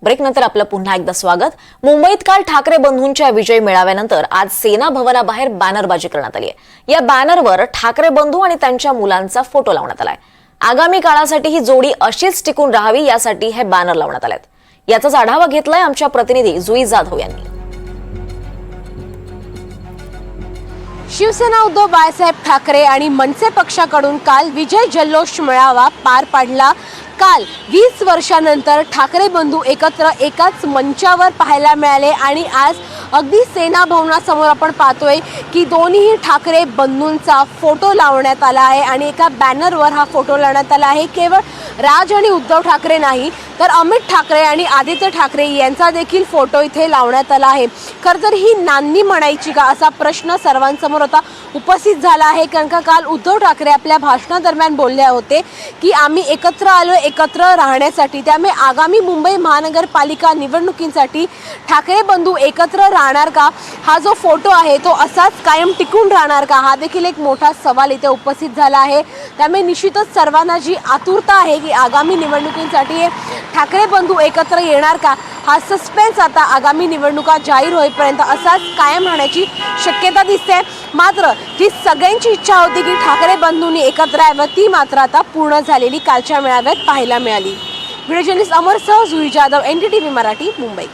ब्रेकनंतर आपलं पुन्हा एकदा स्वागत। मुंबईत काल ठाकरे बंधूंच्या विजय मेळाव्यानंतर आज सेना भवनाबाहेर बॅनरबाजी करण्यात आली आहे। या बॅनरवर ठाकरे बंधू आणि त्यांच्या मुलांचा फोटो लावण्यात आलाय। आगामी काळासाठी ही जोडी अशीच टिकून राहावी यासाठी हे बॅनर लावण्यात आलेत। याचाच आढावा घेतलाय आमच्या प्रतिनिधी जुई जाधव यांनी। शिवसेना उद्धव बाळासाहेब ठाकरे आणि मनसे पक्षाकडून काल विजय जल्लोष मेळावा पार पडला। काल 20 वर्षांनंतर ठाकरे बंधू एकत्र एकाच मंचावर पाहायला मिळाले आणि आज अगदी सेना भवनासमोर आपण पाहतोय की दोन्ही ठाकरे बंधूंचा फोटो लावण्यात आला आहे आणि एका बॅनरवर हा फोटो लावण्यात आला आहे। केवळ राज आणि उद्धव ठाकरे नाही तर अमित ठाकरे आणि आदित्य ठाकरे यांचा देखील फोटो इथे लावण्यात आला आहे। खरं तर ही नांदी म्हणायची का असा प्रश्न सर्वांसमोर आता उपस्थित झाला आहे, कारण का काल उद्धव ठाकरे आपल्या भाषणादरम्यान बोलले होते की आम्ही एकत्र आलो एकत्र राहण्यासाठी, त्यामुळे आगामी मुंबई महानगरपालिका निवडणुकींसाठी ठाकरे बंधू एकत्र राहणार का, हा जो फोटो आहे तो असाच कायम टिकून राहणार का, हा देखील एक मोठा सवाल इथे उपस्थित झाला आहे। त्यामुळे निश्चितच सर्वांना जी आतुरता आहे की आगामी निवडणुकींसाठी ठाकरे बंधू एकत्र येणार का, हा सस्पेन्स आता आगामी निवडणुका जाहीर होईपर्यंत असाच कायम राहण्याची शक्यता दिसते। मात्र जी सगळ्यांची इच्छा होती की ठाकरे बंधूंनी एकत्र यावं ती मात्र आता पूर्ण झालेली कालच्या मेळाव्यात पाहायला मिळाली। व्हिडिओ जर्नलिस्ट अमरसह जुई जाधव, NDTV मराठी, मुंबई।